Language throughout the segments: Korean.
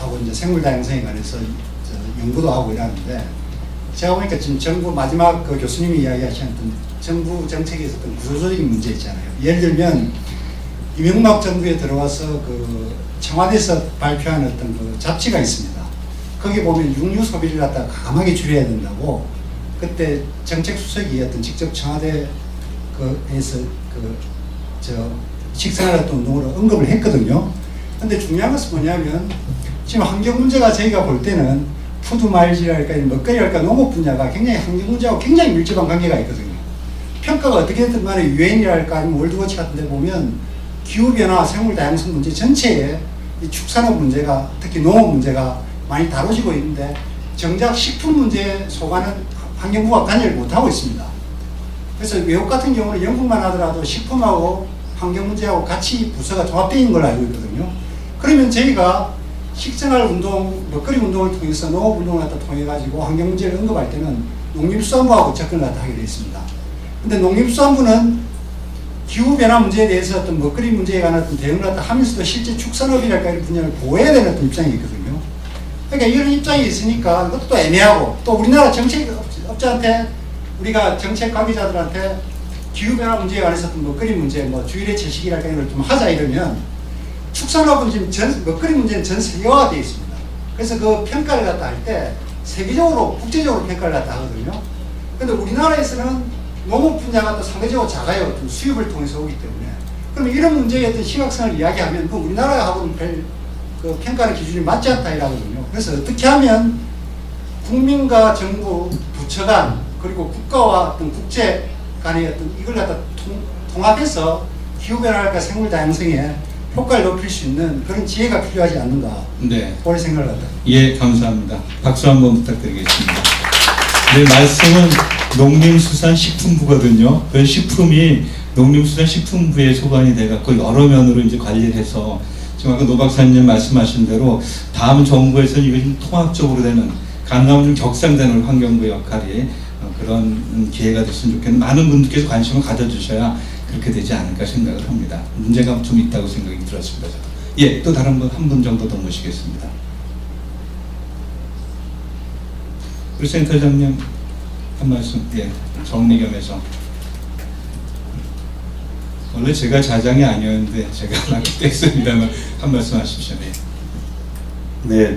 하고 이제 생물 다양성에 관해서 연구도 하고 이러는데, 제가 보니까 지금 정부 마지막 그 교수님이 이야기하셨던 정부 정책에서 어떤 구조적인 문제 있잖아요. 예를 들면 이명박 정부에 들어와서 그 청와대에서 발표한 어떤 그 잡지가 있습니다. 거기 보면 육류 소비를 갖다가 과감하게 줄여야 된다고, 그때 정책수석이 직접 청와대 그에서 식생활 활동 운동으로 언급을 했거든요. 근데 중요한 것은 뭐냐면, 지금 환경 문제가 저희가 볼 때는 푸드마일즈랄까 먹거리랄까 농업 분야가 굉장히 환경 문제하고 굉장히 밀접한 관계가 있거든요. 평가가 어떻게 됐든 간에 유엔이랄까 아니면 월드워치 같은 데 보면 기후변화, 생물 다양성 문제 전체에 이 축산업 문제가, 특히 농업 문제가 많이 다뤄지고 있는데, 정작 식품 문제에 속하는 환경부가 관여를 못하고 있습니다. 그래서 외국 같은 경우는 영국만 하더라도 식품하고 환경 문제하고 같이 부서가 조합되어 있는 걸로 알고 있거든요. 그러면 저희가 식생활 운동, 먹거리 운동을 통해서 농업 운동을 갖다 통해 가지고 환경 문제를 언급할 때는 농림수산부하고 접근을 갖다 하게 되어 있습니다. 근데 농림수산부는 기후변화 문제에 대해서 어떤 먹거리 문제에 관한 어떤 대응을 갖다 하면서도 실제 축산업이랄까 이런 분야를 보호해야 되는 어떤 입장이 있거든요. 그러니까 이런 입장이 있으니까 이것도 또 애매하고, 또 우리나라 정책업자한테, 우리가 정책 관계자들한테 기후변화 문제에 관해서 어떤 먹거리 문제, 뭐 주일의 채식이랄까 이런 걸 좀 하자 이러면, 축산업은 지금 먹거리 문제는 전 세계화가 되어 있습니다. 그래서 그 평가를 갖다 할 때 세계적으로, 국제적으로 평가를 갖다 하거든요. 근데 우리나라에서는 농업 분야가 또 상대적으로 작아요. 좀 수입을 통해서 오기 때문에. 그럼 이런 문제의 어떤 심각성을 이야기하면 그 우리나라하고는 별 그 평가하는 기준이 맞지 않다 이라거든요. 그래서 어떻게 하면 국민과 정부, 부처 간, 그리고 국가와 어떤 국제 간의 어떤 이걸 갖다 통합해서 기후변화랄까 생물 다양성에 효과를 높일 수 있는 그런 지혜가 필요하지 않는가. 네. 그런 생각을 합니다. 예, 감사합니다. 박수 한번 부탁드리겠습니다. 네, 말씀은 농림수산식품부거든요. 그 식품이 농림수산식품부에 소관이 돼갖고 여러 면으로 이제 관리를 해서, 지금 아까 노 박사님 말씀하신 대로 다음 정부에서는 이것이 좀 통합적으로 되는, 가능하면 좀 격상되는 환경부 역할이 그런 기회가 됐으면 좋겠는데, 많은 분들께서 관심을 가져주셔야 그렇게 되지 않을까 생각을 합니다. 문제가 좀 있다고 생각이 들었습니다. 예, 또 다른 분 한 분 정도 더 모시겠습니다. 우리 센터장님 한 말씀, 예, 정리 겸해서. 원래 제가 자장이 아니었는데 제가 낚였습니다만 한 말씀 하십시오. 네.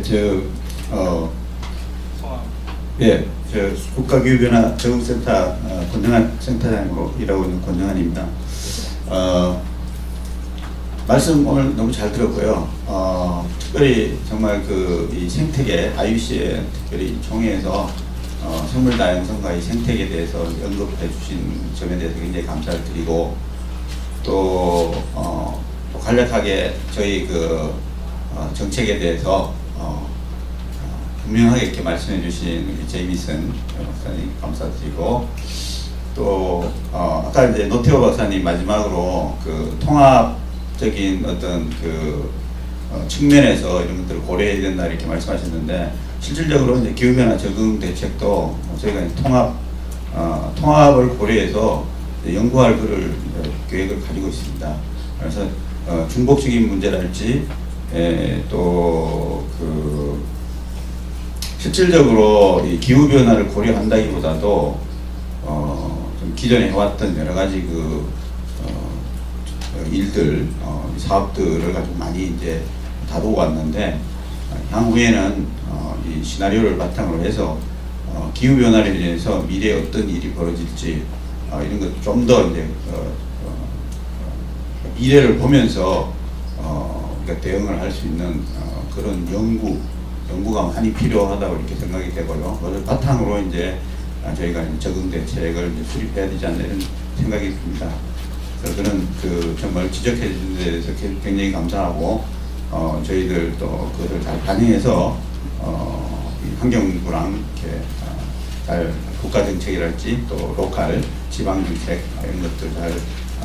예, 국가기후변화 적응센터 권정한 센터장으로 일하고 있는 권정한입니다. 말씀 오늘 너무 잘 들었고요. 특별히 정말 이 생태계, IUCN 특별히 총회에서 생물 다양성과 이 생태계에 대해서 언급해 주신 점에 대해서 굉장히 감사를 드리고, 또 간략하게 저희 정책에 대해서 분명하게 이렇게 말씀해 주신 우리 제이미슨 박사님 감사드리고, 또 아까 이제 노태우 박사님 마지막으로 통합적인 어떤 측면에서 이런 것들을 고려해야 된다 이렇게 말씀하셨는데, 실질적으로 이제 기후변화 적응 대책도 저희가 통합을 고려해서 연구할 계획을 가지고 있습니다. 그래서 중복적인 문제랄지, 또 실질적으로 이 기후 변화를 고려한다기보다도 좀 기존에 해왔던 여러 가지 일들, 사업들을 가지고 많이 이제 다루고 왔는데, 향후에는 이 시나리오를 바탕으로 해서 기후 변화를 인해서 미래에 어떤 일이 벌어질지 이런 것 좀 더 이제 미래를 보면서 그러니까 대응을 할 수 있는 그런 연구가 많이 필요하다고 이렇게 생각이 되고요. 그걸 바탕으로 이제 저희가 적응 대책을 이제 수립해야 되지 않나 이런 생각이 듭니다. 그래서 그런 정말 지적해 주신 데 대해서 굉장히 감사하고, 저희들 또 그것을 잘 반영해서 환경부랑 이렇게 잘 국가 정책이랄지 또 로컬 지방 정책 이런 것들 잘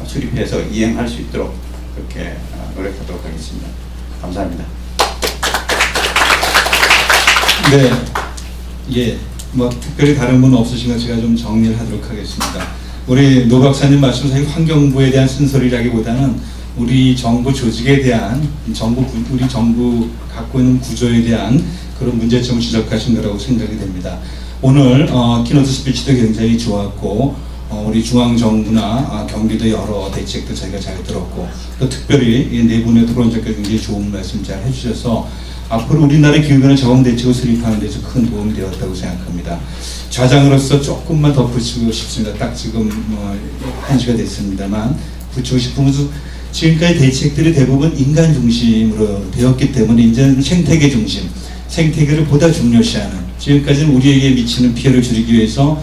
수립해서 이행할 수 있도록 그렇게 노력하도록 하겠습니다. 감사합니다. 네, 예, 뭐 특별히 다른 분 없으신가 제가 좀 정리를 하도록 하겠습니다. 우리 노 박사님 말씀 사실 환경부에 대한 쓴소리라기보다는 우리 정부 조직에 대한 우리 정부 갖고 있는 구조에 대한 그런 문제점을 지적하신 거라고 생각이 됩니다. 오늘 키노트 스피치도 굉장히 좋았고 우리 중앙정부나 경기도 여러 대책도 저희가 잘 들었고 또 특별히 이 네 분의 토론자께서 굉장히 좋은 말씀 잘 해주셔서 앞으로 우리나라의 기후변화 적응 대책을 수립하는 데서 큰 도움이 되었다고 생각합니다. 좌장으로서 조금만 덧붙이고 싶습니다. 딱 지금 1시가 됐습니다만 붙이고 싶은 것은 지금까지 대책들이 대부분 인간 중심으로 되었기 때문에 이제는 생태계 중심, 생태계를 보다 중요시하는, 지금까지는 우리에게 미치는 피해를 줄이기 위해서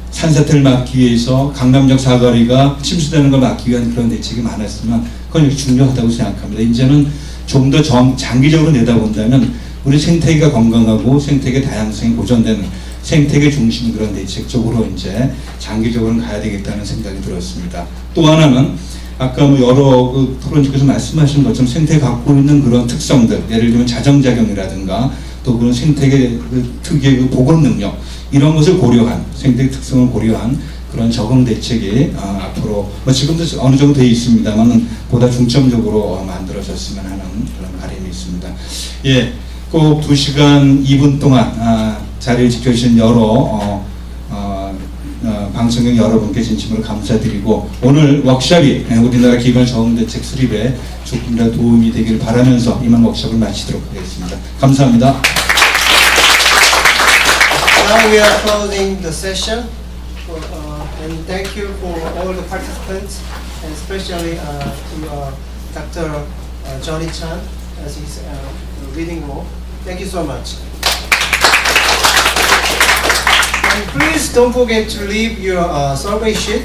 산사태를 막기 위해서 강남역 사거리가 침수되는 걸 막기 위한 그런 대책이 많았으면 그건 역시 중요하다고 생각합니다. 이제는 좀 더 장기적으로 내다본다면 우리 생태계가 건강하고 생태계 다양성이 보존되는 생태계 중심 그런 대책 쪽으로 이제 장기적으로는 가야 되겠다는 생각이 들었습니다. 또 하나는 아까 여러 토론님께서 말씀하신 것처럼 생태가 갖고 있는 그런 특성들, 예를 들면 자정작용이라든가 또 그런 생태계 특유의 보건 능력 이런 것을 고려한 생태 특성을 고려한 그런 적응 대책이 앞으로 지금도 어느 정도 되어 있습니다만 보다 중점적으로 만들어졌으면 하는 그런 바람이 있습니다. 예, 꼭 2시간 2분 동안 자리를 지켜주신 여러 방송국 여러분께 진심으로 감사드리고 오늘 워크숍이 우리나라 기후변화 적응 대책 수립에 조금이라도 도움이 되길 바라면서 이만 워크숍을 마치도록 하겠습니다. 감사합니다. Now we are closing the session, and thank you for all the participants, and especially to Dr. Johnny Chan as his reading role. Thank you so much. And please don't forget to leave your survey sheet